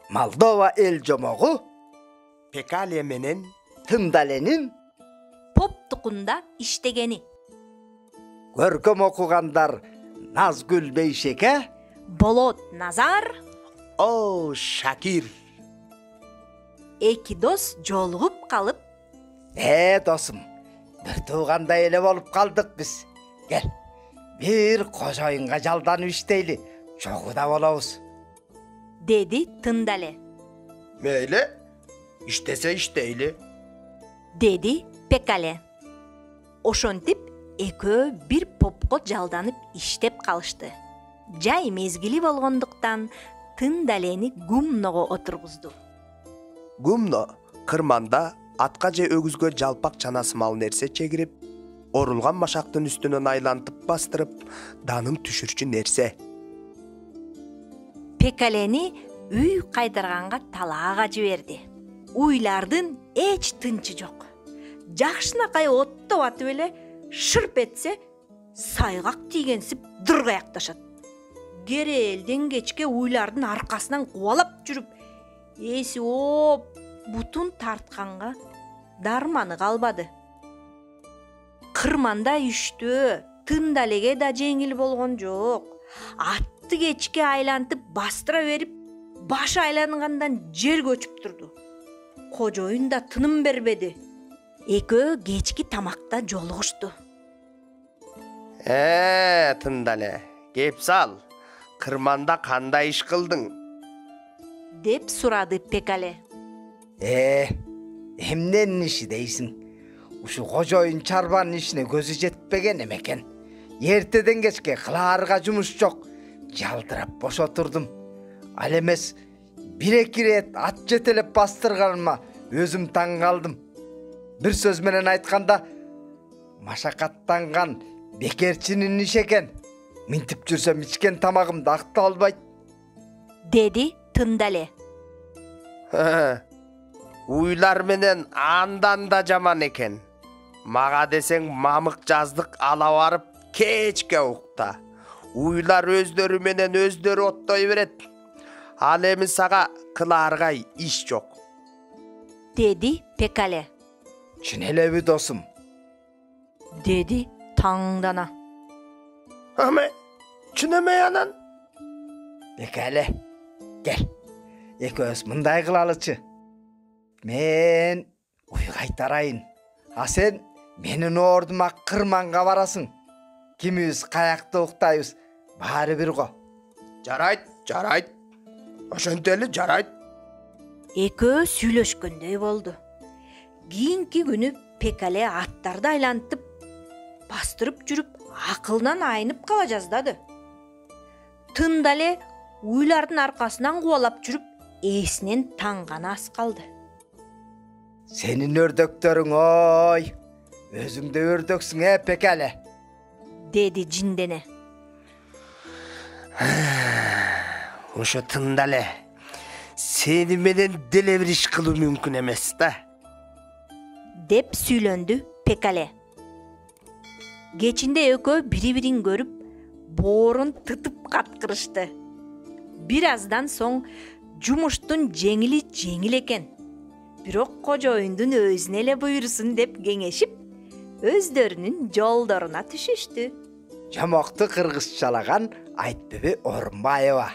Moldova el жомогу Pekale menen Tındalenин Поптукунда иштегени. көркөм окугандар Назгүл Бейшеке, Болот Назар, o Şakir. эки дос жолугуп калып, досым, bir туугандай эле болуп калдык биз. Кел, бир кожоюнга жалданып иштейли, чогуу да болобуз. деди Тындале. Meyle, iştese işteyli. Деди Пекале. Ошентип экөө бир попко жалданып иштеп калышты. Жай мезгили болгондуктан Тындалени гумного отургузду. Gumno, kırmanda atка же өгүзгө жалпак чанасы мал нерсе чегирип, орулган машактын үстүнөн айлантып бастырып, данын түшүрчү нерсе. Пекалени үй кайдарганга талаага жиберди. Уйлардын эч тынчы жок. Жакшынакай оттоп атып эле шырп этсе, сайгак тийгенсип дыргаякташат. Керелден кечке уйлардын аркасынан кубалап жүрүп, эси ооп, бутун тартканга дарманы калбады. Кырманда үштө, Тындалеге да жеңил болгон жок. Атты кечке айлантып бастыра берип, башы айлангандан жер көчүп турду. Кожоюн да тыным бербеди. Экөө кечки тамакта жолугушту. Тындале, кеп сал. Кырманда кандай иш кылдың? Деп сурады Пекале. Эмненин иши дейсиң? Ушу кожоюн чарбанын ишине көзү жетпеген эмекен. Эртеден кечке кылаарга жумуш жок. Жалдырап бош отурдум. Ал эмес, бир-эки рет ат жетелеп бастырганыма өзүм таң калдым. Бир сөз менен айтканда, машакаттанган бекерчинин иши экен. Минтип жүрсөм ичкен тамагымды акта албайт. Деди Тындале. Уйлар менен андан да жаман экен. Мага десең мамык жаздык ала барып кечке укта. Уйлар өздөрү менен өздөрү оттой берет. Ал эми сага кылаарга иш жок. Деди Пекале. Чын элеби досум? Деди таңдана. Аме, чын эме анан? Пекале, кел. Экөөбүз мындай кылалычы. Мен уй кайтарайын. А сен менин ордума кырманга барасың. Кимибиз каякта уктайбыз, баары бир го. Жарайт. Ошентели жарайт. Экөө сүйлөшкөндөй болду. Кийинки күнү Пекале аттарды айлантып, бастырып жүрүп, акылынан айнып кала жаздады. Тындале уйлардын аркасынан кубалап жүрүп, эсинен таңгана аз калды. Сенин өрдөктөрүң ой, өзүң да өрдөксүң Пекале. Деди жиндене. Ошо Тындале, сени менен деле бир иш кылуу мүмкүн эмес да. Деп сүйлөндү Пекале. Кечинде экөө бири-бирин көрүп, боорун тытып каткырышты. Бир аздан соң жумуштун жеңили жеңил экен. Бирок кожоюндун өзүнө эле буйрусун деп кеңешип, өздөрүнүн жолдоруна түшүштү. Жамокту кыргызчалаган Айтбеби Орунбаева.